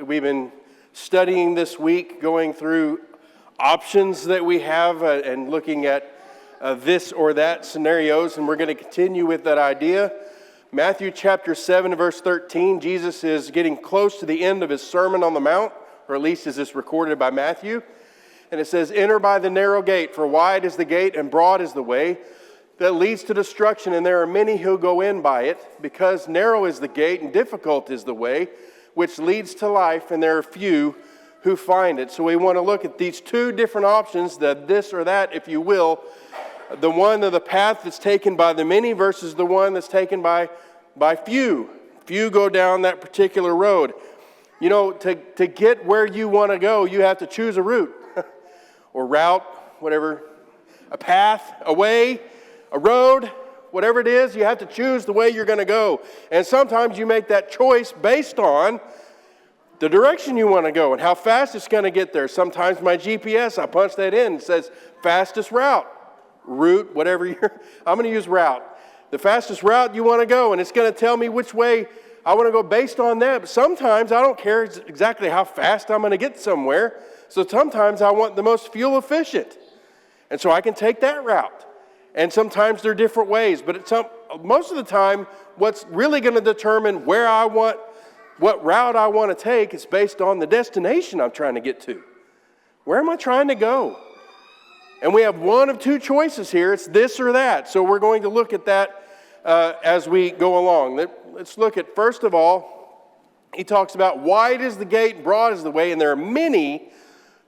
we've been studying this week, going through options that we have and looking at this or that scenarios, and we're going to continue with that idea. Matthew chapter 7, verse 13, Jesus is getting close to the end of his Sermon on the Mount, or at least as it's recorded by Matthew. And it says, "Enter by the narrow gate, for wide is the gate and broad is the way that leads to destruction, and there are many who go in by it, because narrow is the gate and difficult is the way which leads to life, and there are few who find it." So we want to look at these two different options, the this or that, if you will. The one of the path that's taken by the many versus the one that's taken by few. Few go down that particular road. You know, to get where you want to go, you have to choose a route or route, whatever, a path, a way, a road, whatever it is, you have to choose the way you're going to go. And sometimes you make that choice based on the direction you want to go and how fast it's going to get there. Sometimes my GPS, I punch that in, it says fastest route, whatever I'm going to use route. The fastest route you want to go, and it's going to tell me which way I want to go based on that. But sometimes I don't care exactly how fast I'm going to get somewhere. So sometimes I want the most fuel efficient. And so I can take that route. And sometimes there are different ways, but most of the time, what's really going to determine what route I want to take is based on the destination I'm trying to get to. Where am I trying to go? And we have one of two choices here. It's this or that. So we're going to look at that as we go along. Let's look at, first of all, he talks about wide is the gate and broad is the way, and there are many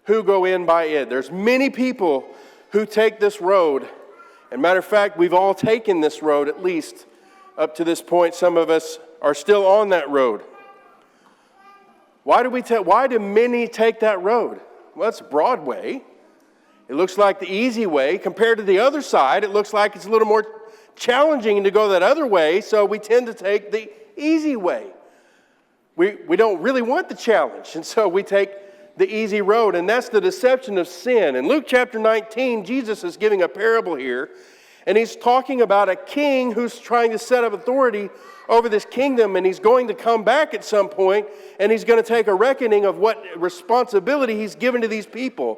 who go in by it. There's many people who take this road. And matter of fact, we've all taken this road, at least up to this point. Some of us are still on that road. Why do many take that road? Well, it's a broad way. It looks like the easy way. Compared to the other side, it looks like it's a little more challenging to go that other way, so we tend to take the easy way. We don't really want the challenge, and so we take the easy road, and that's the deception of sin. In Luke chapter 19, Jesus is giving a parable here, and he's talking about a king who's trying to set up authority over this kingdom, and he's going to come back at some point, and he's going to take a reckoning of what responsibility he's given to these people.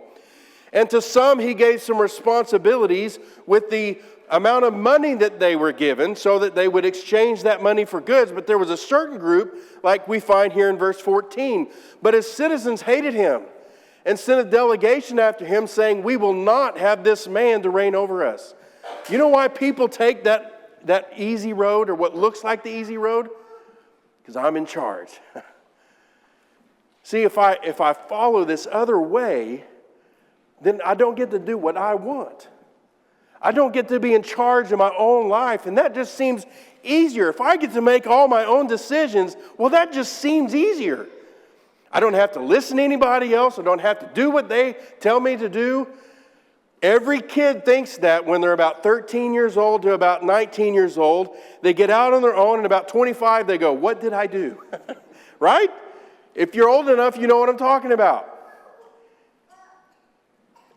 And to some, he gave some responsibilities with the amount of money that they were given so that they would exchange that money for goods. But there was a certain group, like we find here in verse 14. But his citizens hated him and sent a delegation after him saying, "We will not have this man to reign over us." You know why people take that easy road, or what looks like the easy road? Because I'm in charge. See, if I follow this other way, then I don't get to do what I want. I don't get to be in charge of my own life, and that just seems easier. If I get to make all my own decisions, well, that just seems easier. I don't have to listen to anybody else. I don't have to do what they tell me to do. Every kid thinks that when they're about 13 years old to about 19 years old. They get out on their own, and about 25, they go, "What did I do?" Right? If you're old enough, you know what I'm talking about.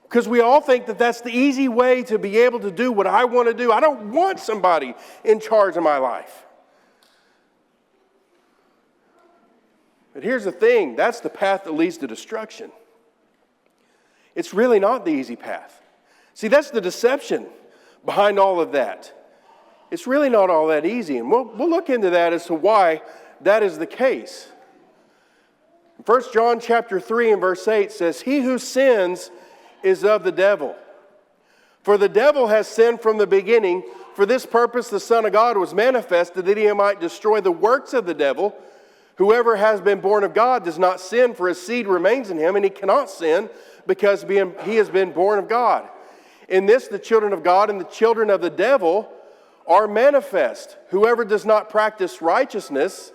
Because we all think that that's the easy way to be able to do what I want to do. I don't want somebody in charge of my life. But here's the thing. That's the path that leads to destruction. It's really not the easy path. See, that's the deception behind all of that. It's really not all that easy. And we'll look into that as to why that is the case. 1 John chapter 3 and verse 8 says, "He who sins is of the devil. For the devil has sinned from the beginning. For this purpose the Son of God was manifested, that he might destroy the works of the devil. Whoever has been born of God does not sin, for his seed remains in him, and he cannot sin because he has been born of God. In this the children of God and the children of the devil are manifest. Whoever does not practice righteousness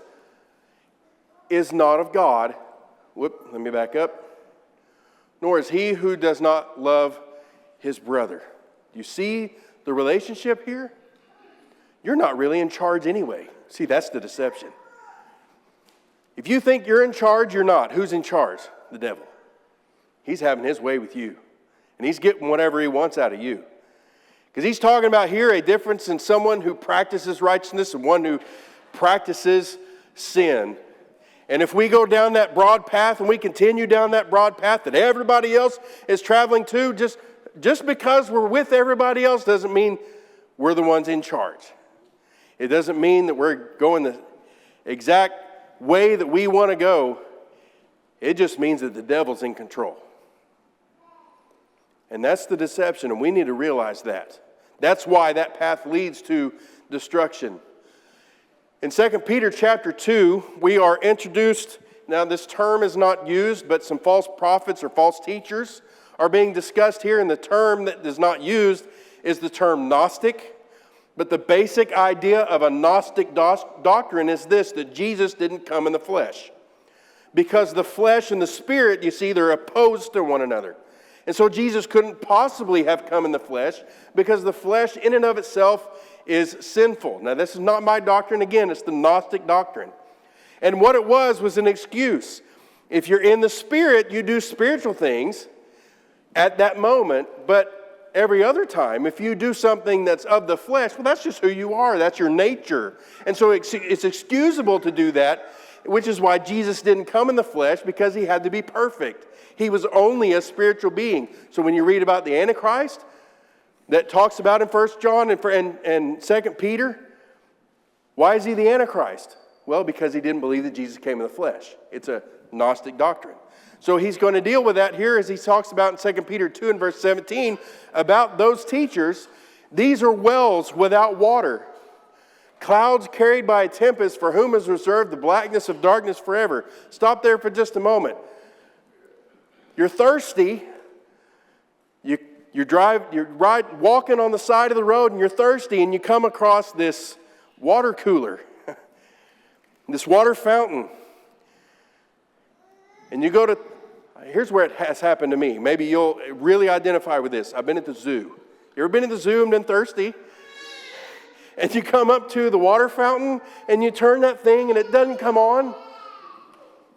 is not of God." Let me back up. "Nor is he who does not love his brother." Do you see the relationship here? You're not really in charge anyway. See, that's the deception. If you think you're in charge, you're not. Who's in charge? The devil. He's having his way with you. And he's getting whatever he wants out of you. Because he's talking about here a difference in someone who practices righteousness and one who practices sin. And if we go down that broad path and we continue down that broad path that everybody else is traveling to, just because we're with everybody else doesn't mean we're the ones in charge. It doesn't mean that we're going the exact way that we want to go. It just means that the devil's in control. And that's the deception, and we need to realize that. That's why that path leads to destruction. In 2 Peter chapter 2, we are introduced, now this term is not used, but some false prophets or false teachers are being discussed here, and the term that is not used is the term Gnostic. But the basic idea of a Gnostic doctrine is this, that Jesus didn't come in the flesh. Because the flesh and the spirit, you see, they're opposed to one another. And so Jesus couldn't possibly have come in the flesh because the flesh in and of itself is sinful. Now, this is not my doctrine. Again, it's the Gnostic doctrine. And what it was an excuse. If you're in the spirit, you do spiritual things at that moment, but every other time, if you do something that's of the flesh, well, that's just who you are. That's your nature. And so it's excusable to do that, which is why Jesus didn't come in the flesh, because he had to be perfect. He was only a spiritual being. So when you read about the Antichrist, that talks about in 1 John and 2 Peter, why is he the Antichrist? Well, because he didn't believe that Jesus came in the flesh. It's a Gnostic doctrine. So he's going to deal with that here as he talks about in 2 Peter 2 and verse 17 about those teachers. These are wells without water, clouds carried by a tempest, for whom is reserved the blackness of darkness forever. Stop there for just a moment. You're thirsty. You're walking on the side of the road and you're thirsty, and you come across this water cooler, this water fountain. And you go to, here's where it has happened to me. Maybe you'll really identify with this. I've been at the zoo. You ever been at the zoo and been thirsty? And you come up to the water fountain and you turn that thing and it doesn't come on?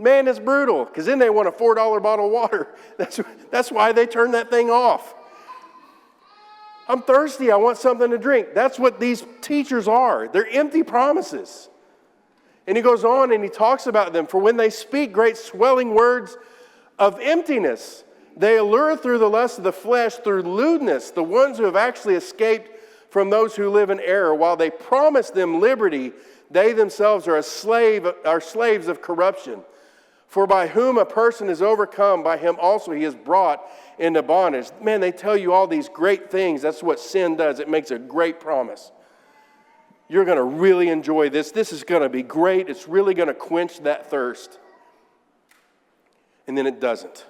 Man, it's brutal, because then they want a $4 bottle of water. That's why they turn that thing off. I'm thirsty. I want something to drink. That's what these teachers are. They're empty promises. And he goes on and he talks about them. For when they speak great swelling words of emptiness, they allure through the lust of the flesh, through lewdness, the ones who have actually escaped from those who live in error. While they promise them liberty, they themselves are slaves of corruption. For by whom a person is overcome, by him also he is brought into bondage. Man, they tell you all these great things. That's what sin does. It makes a great promise. You're going to really enjoy this. This is going to be great. It's really going to quench that thirst. And then it doesn't.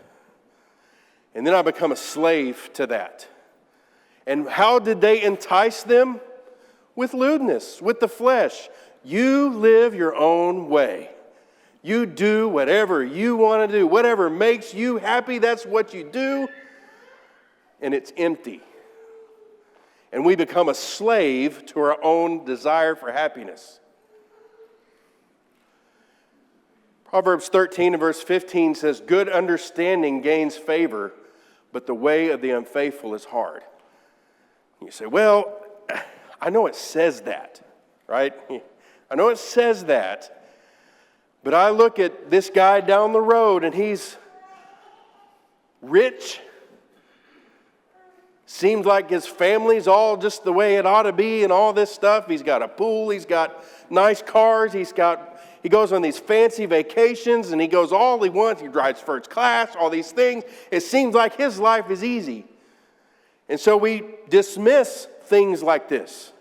And then I become a slave to that. And how did they entice them? With lewdness, with the flesh. You live your own way. You do whatever you want to do. Whatever makes you happy, that's what you do. And it's empty. And we become a slave to our own desire for happiness. Proverbs 13 and verse 15 says, good understanding gains favor, but the way of the unfaithful is hard. You say, well, I know it says that, right? I know it says that. But I look at this guy down the road and he's rich. Seems like his family's all just the way it ought to be and all this stuff. He's got a pool, he's got nice cars, he goes on these fancy vacations and he goes all he wants. He drives first class, all these things. It seems like his life is easy. And so we dismiss things like this.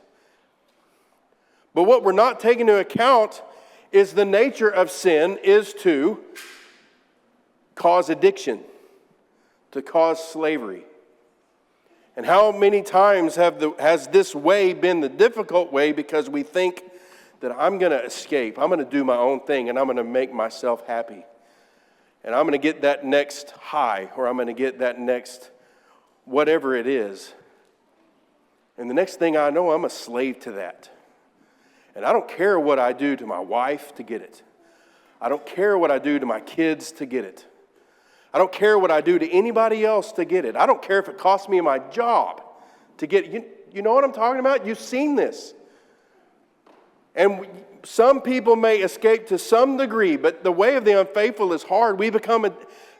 But what we're not taking into account is the nature of sin is to cause addiction, to cause slavery. And how many times has this way been the difficult way because we think that I'm going to escape, I'm going to do my own thing, and I'm going to make myself happy. And I'm going to get that next high, or I'm going to get that next whatever it is. And the next thing I know, I'm a slave to that. And I don't care what I do to my wife to get it. I don't care what I do to my kids to get it. I don't care what I do to anybody else to get it. I don't care if it costs me my job to get it. You know what I'm talking about? You've seen this. And some people may escape to some degree, but the way of the unfaithful is hard. We become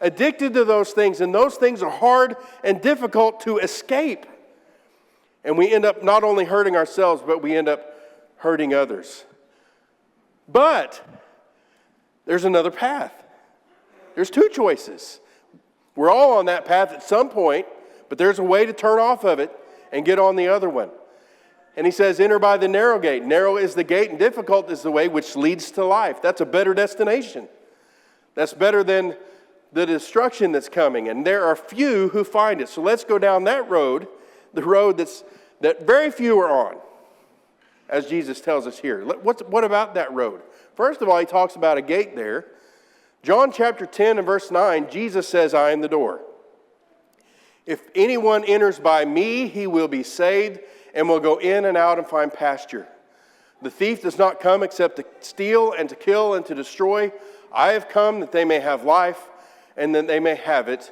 addicted to those things, and those things are hard and difficult to escape. And we end up not only hurting ourselves, but we end up hurting others. But there's another path. There's two choices. We're all on that path at some point, but there's a way to turn off of it and get on the other one. And he says, enter by the narrow gate. Narrow is the gate and difficult is the way which leads to life. That's a better destination. That's better than the destruction that's coming. And there are few who find it. So let's go down that road, the road that very few are on, as Jesus tells us here. What about that road? First of all, he talks about a gate there. John chapter 10 and verse 9, Jesus says, I am the door. If anyone enters by me, he will be saved and will go in and out and find pasture. The thief does not come except to steal and to kill and to destroy. I have come that they may have life and that they may have it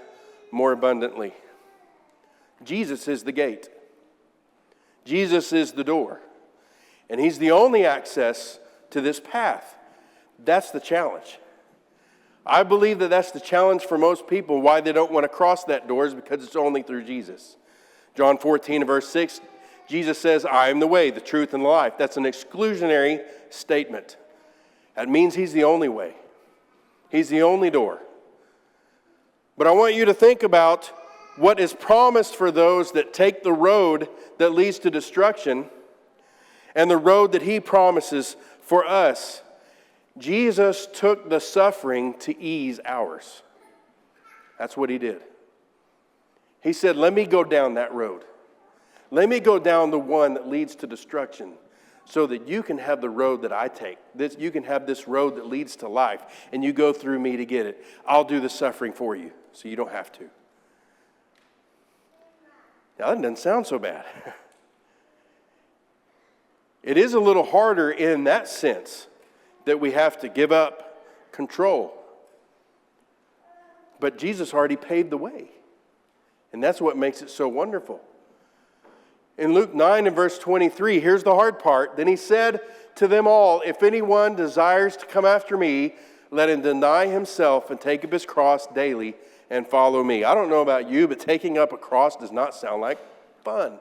more abundantly. Jesus is the gate. Jesus is the door. And he's the only access to this path. That's the challenge. I believe that that's the challenge for most people. Why they don't want to cross that door is because it's only through Jesus. John 14 and verse 6, Jesus says, I am the way, the truth, and the life. That's an exclusionary statement. That means he's the only way. He's the only door. But I want you to think about what is promised for those that take the road that leads to destruction and the road that he promises for us. Jesus took the suffering to ease ours. That's what he did. He said, let me go down that road. Let me go down the one that leads to destruction so that you can have the road that I take. You can have this road that leads to life, and you go through me to get it. I'll do the suffering for you so you don't have to. Now, that doesn't sound so bad. It is a little harder in that sense that we have to give up control. But Jesus already paved the way. And that's what makes it so wonderful. In Luke 9 and verse 23, here's the hard part. Then he said to them all, if anyone desires to come after me, let him deny himself and take up his cross daily and follow me. I don't know about you, but taking up a cross does not sound like fun.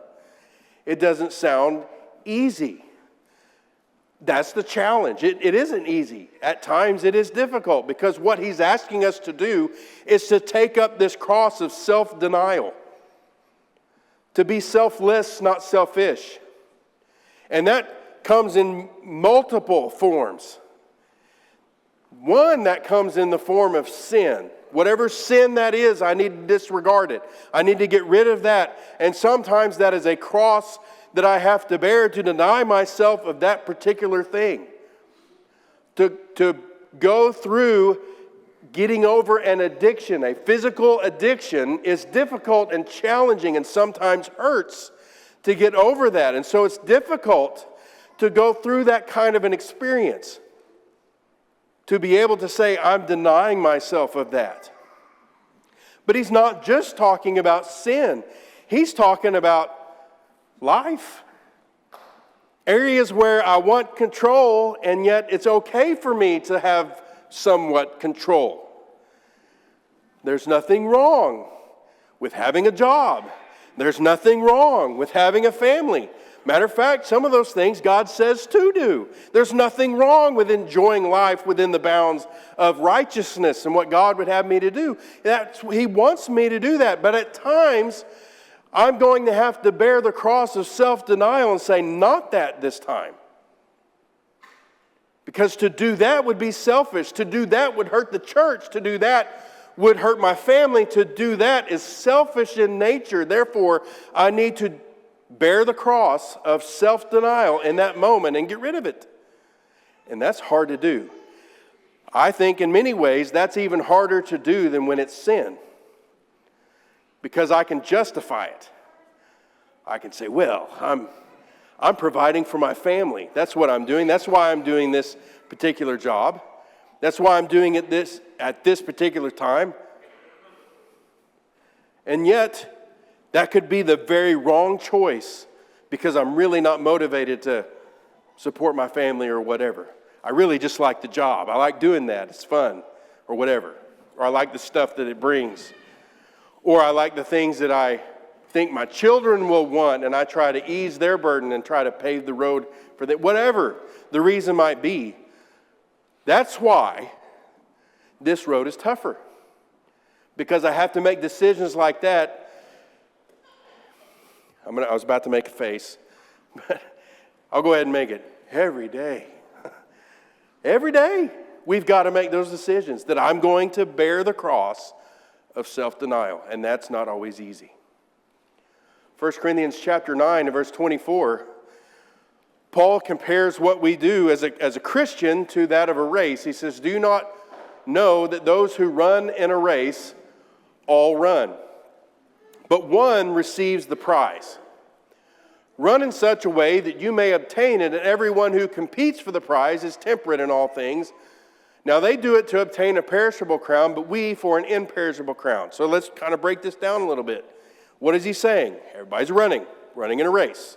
It doesn't sound easy. That's the challenge. It isn't easy. At times it is difficult because what he's asking us to do is to take up this cross of self-denial. To be selfless, not selfish. And that comes in multiple forms. One, that comes in the form of sin. Whatever sin that is, I need to disregard it. I need to get rid of that. And sometimes that is a cross that I have to bear to deny myself of that particular thing. To go through getting over an addiction, a physical addiction, is difficult and challenging and sometimes hurts to get over that. And so it's difficult to go through that kind of an experience. To be able to say, I'm denying myself of that. But he's not just talking about sin. He's talking about life. Areas where I want control, and yet it's okay for me to have somewhat control. There's nothing wrong with having a job. There's nothing wrong with having a family. Matter of fact, some of those things God says to do. There's nothing wrong with enjoying life within the bounds of righteousness and what God would have me to do. He wants me to do that, but at times I'm going to have to bear the cross of self-denial and say, not that this time. Because to do that would be selfish. To do that would hurt the church. To do that would hurt my family. To do that is selfish in nature. Therefore, I need to bear the cross of self-denial in that moment and get rid of it. And that's hard to do. I think in many ways that's even harder to do than when it's sin. Because I can justify it. I can say, well, I'm providing for my family. That's what I'm doing. That's why I'm doing this particular job. That's why I'm doing it at this particular time. And yet, that could be the very wrong choice because I'm really not motivated to support my family or whatever. I really just like the job. I like doing that. It's fun, or whatever. Or I like the stuff that it brings. Or I like the things that I think my children will want, and I try to ease their burden and try to pave the road for them. Whatever the reason might be. That's why this road is tougher. Because I have to make decisions like that. I was about to make a face, but I'll go ahead and make it. Every day. Every day we've got to make those decisions that I'm going to bear the cross of self-denial, and that's not always easy. 1 Corinthians chapter 9 and verse 24, Paul compares what we do as a Christian to that of a race. He says, "Do you not know that those who run in a race all run, but one receives the prize? Run in such a way that you may obtain it, and everyone who competes for the prize is temperate in all things. Now they do it to obtain a perishable crown, but we for an imperishable crown." So let's kind of break this down a little bit. What is he saying? Everybody's running in a race.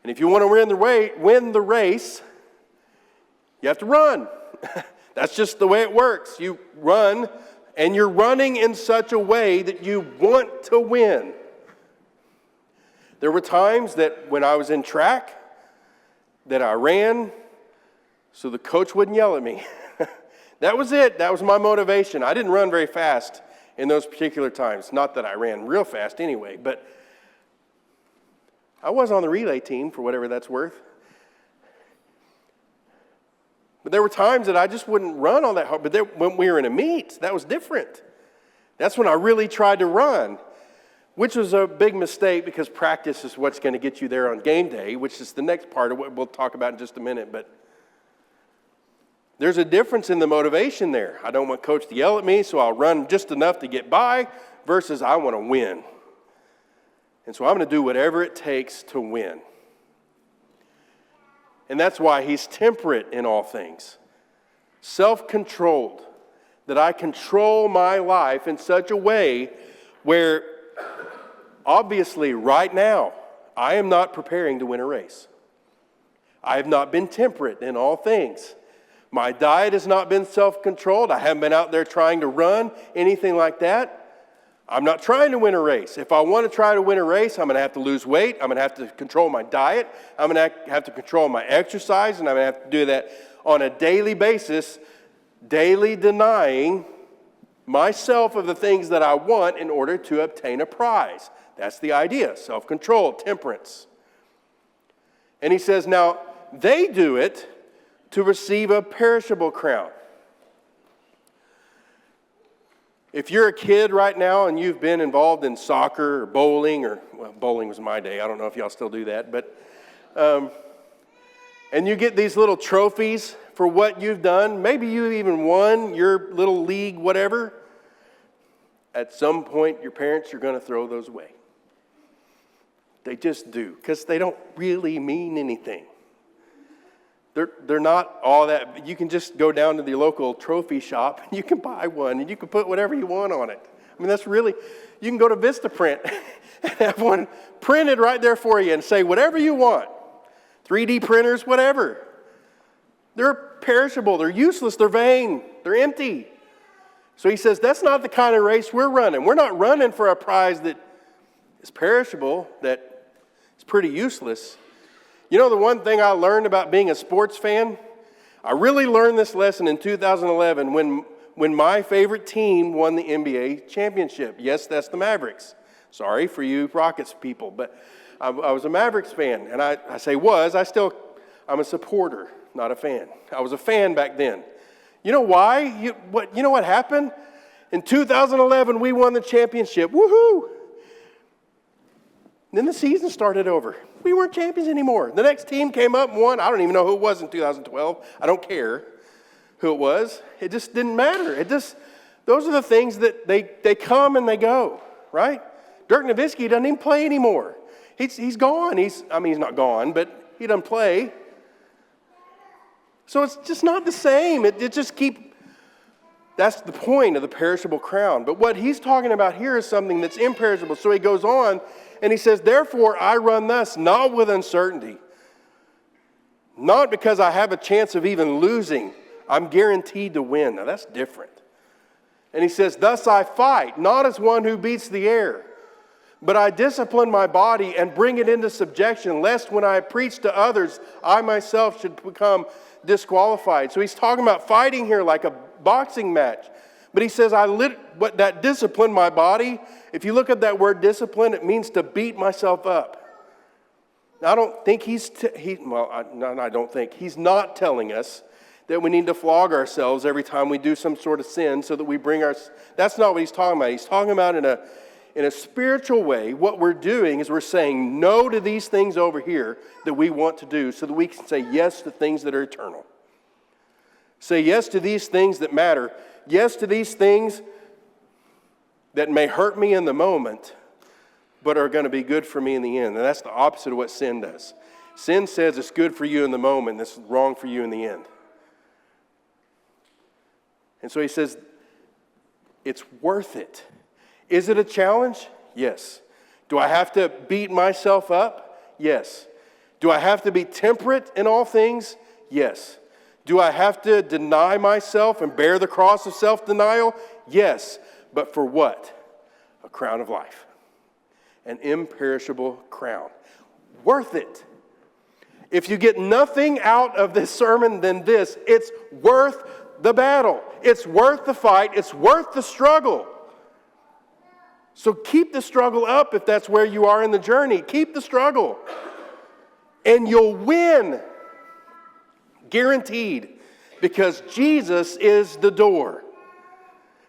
And if you want to win the race, you have to run. That's just the way it works. You run, and you're running in such a way that you want to win. There were times that when I was in track, that I ran so the coach wouldn't yell at me. That was it. That was my motivation. I didn't run very fast in those particular times. Not that I ran real fast anyway, but I was on the relay team for whatever that's worth. But there were times that I just wouldn't run all that hard. But when we were in a meet, that was different. That's when I really tried to run, which was a big mistake because practice is what's going to get you there on game day, which is the next part of what we'll talk about in just a minute. But there's a difference in the motivation there. I don't want coach to yell at me, so I'll run just enough to get by versus I want to win. And so I'm going to do whatever it takes to win. And that's why he's temperate in all things. Self-controlled. That I control my life in such a way where obviously right now I am not preparing to win a race. I have not been temperate in all things. My diet has not been self-controlled. I haven't been out there trying to run, anything like that. I'm not trying to win a race. If I want to try to win a race, I'm going to have to lose weight. I'm going to have to control my diet. I'm going to have to control my exercise, and I'm going to have to do that on a daily basis, daily denying myself of the things that I want in order to obtain a prize. That's the idea, self-control, temperance. And he says, now, they do it to receive a perishable crown. If you're a kid right now and you've been involved in soccer or bowling, bowling was my day, I don't know if y'all still do that, but and you get these little trophies for what you've done, maybe you even won your little league, whatever, at some point your parents are going to throw those away. They just do, because they don't really mean anything. They're not all that. You can just go down to the local trophy shop and you can buy one and you can put whatever you want on it. I mean, that's really, you can go to Vistaprint and have one printed right there for you and say whatever you want. 3D printers, whatever. They're perishable, they're useless, they're vain, they're empty. So he says that's not the kind of race we're running. We're not running for a prize that is perishable, that is pretty useless. You know the one thing I learned about being a sports fan? I really learned this lesson in 2011 when my favorite team won the NBA championship. Yes, that's the Mavericks. Sorry for you Rockets people, but I was a Mavericks fan. And I say I'm a supporter, not a fan. I was a fan back then. You know why? You know what happened? In 2011, we won the championship. Woohoo! Then the season started over. We weren't champions anymore. The next team came up and won. I don't even know who it was in 2012. I don't care who it was. It just didn't matter. Those are the things that they come and they go, right? Dirk Nowitzki doesn't even play anymore. He's gone. He's not gone, but he doesn't play. So it's just not the same. That's the point of the perishable crown. But what he's talking about here is something that's imperishable. So he goes on and he says, therefore I run thus, not with uncertainty. Not because I have a chance of even losing. I'm guaranteed to win. Now that's different. And he says, thus I fight, not as one who beats the air, but I discipline my body and bring it into subjection, lest when I preach to others, I myself should become disqualified. So he's talking about fighting here like a boxing match. But he says, that discipline my body. If you look at that word discipline, it means to beat myself up. Now, I don't think he's not telling us that we need to flog ourselves every time we do some sort of sin so that we bring our... That's not what he's talking about. He's talking about in a spiritual way, what we're doing is we're saying no to these things over here that we want to do so that we can say yes to things that are eternal. Say yes to these things that matter. Yes to these things that may hurt me in the moment, but are going to be good for me in the end. And that's the opposite of what sin does. Sin says it's good for you in the moment, and it's wrong for you in the end. And so he says, it's worth it. Is it a challenge? Yes. Do I have to beat myself up? Yes. Do I have to be temperate in all things? Yes. Do I have to deny myself and bear the cross of self-denial? Yes. But for what? A crown of life. An imperishable crown. Worth it. If you get nothing out of this sermon than this, it's worth the battle. It's worth the fight. It's worth the struggle. So keep the struggle up if that's where you are in the journey. Keep the struggle. And you'll win. Guaranteed. Because Jesus is the door.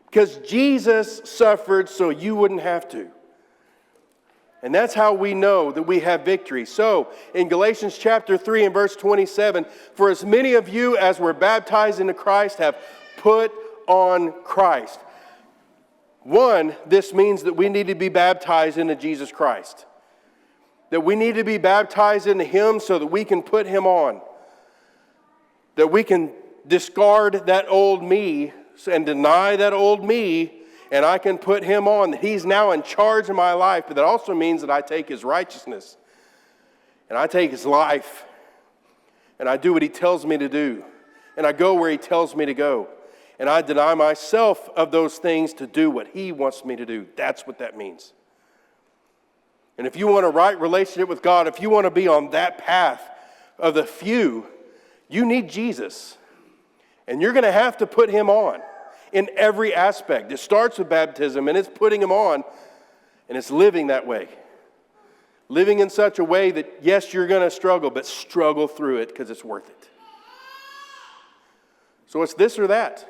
Because Jesus suffered so you wouldn't have to. And that's how we know that we have victory. So, in Galatians chapter 3 and verse 27, for as many of you as were baptized into Christ have put on Christ. One, this means that we need to be baptized into Jesus Christ. That we need to be baptized into Him so that we can put Him on. That we can discard that old me and deny that old me, and I can put Him on. He's now in charge of my life, but that also means that I take His righteousness, and I take His life, and I do what He tells me to do, and I go where He tells me to go, and I deny myself of those things to do what He wants me to do. That's what that means. And if you want a right relationship with God, if you want to be on that path of the few, you need Jesus, and you're going to have to put Him on. In every aspect. It starts with baptism, and it's putting Him on, and it's living that way. Living in such a way that, yes, you're going to struggle, but struggle through it because it's worth it. So it's this or that.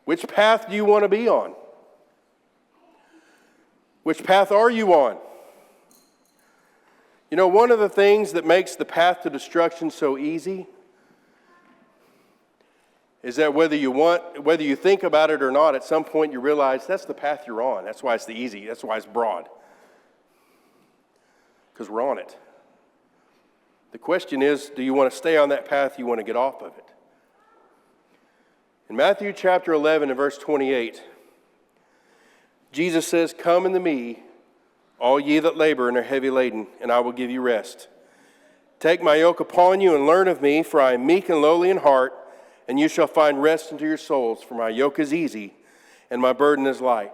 Which path do you want to be on? Which path are you on? You know, one of the things that makes the path to destruction so easy is that whether you think about it or not, at some point you realize that's the path you're on. That's why it's the easy. That's why it's broad. Because we're on it. The question is, do you want to stay on that path? You want to get off of it? In Matthew chapter 11 and verse 28, Jesus says, come unto me, all ye that labor and are heavy laden, and I will give you rest. Take my yoke upon you and learn of me, for I am meek and lowly in heart, and you shall find rest unto your souls, for my yoke is easy and my burden is light.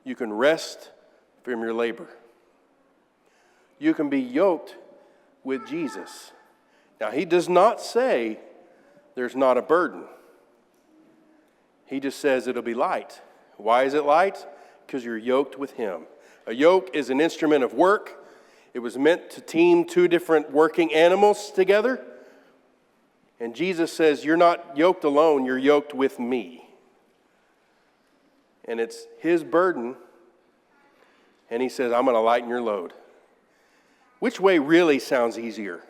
You can rest from your labor. You can be yoked with Jesus. Now, He does not say there's not a burden. He just says it'll be light. Why is it light? Because you're yoked with Him. A yoke is an instrument of work. It was meant to team two different working animals together. And Jesus says, you're not yoked alone, you're yoked with me. And it's His burden. And He says, I'm going to lighten your load. Which way really sounds easier?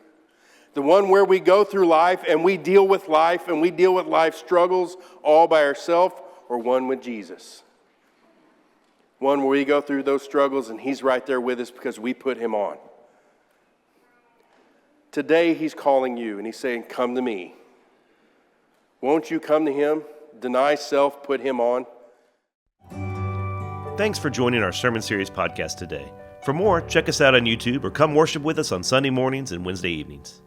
The one where we go through life and we deal with life and we deal with life struggles all by ourselves, or one with Jesus? One where we go through those struggles and He's right there with us because we put Him on. Today He's calling you and He's saying, come to me. Won't you come to Him? Deny self, put Him on. Thanks for joining our Sermon Series podcast today. For more, check us out on YouTube or come worship with us on Sunday mornings and Wednesday evenings.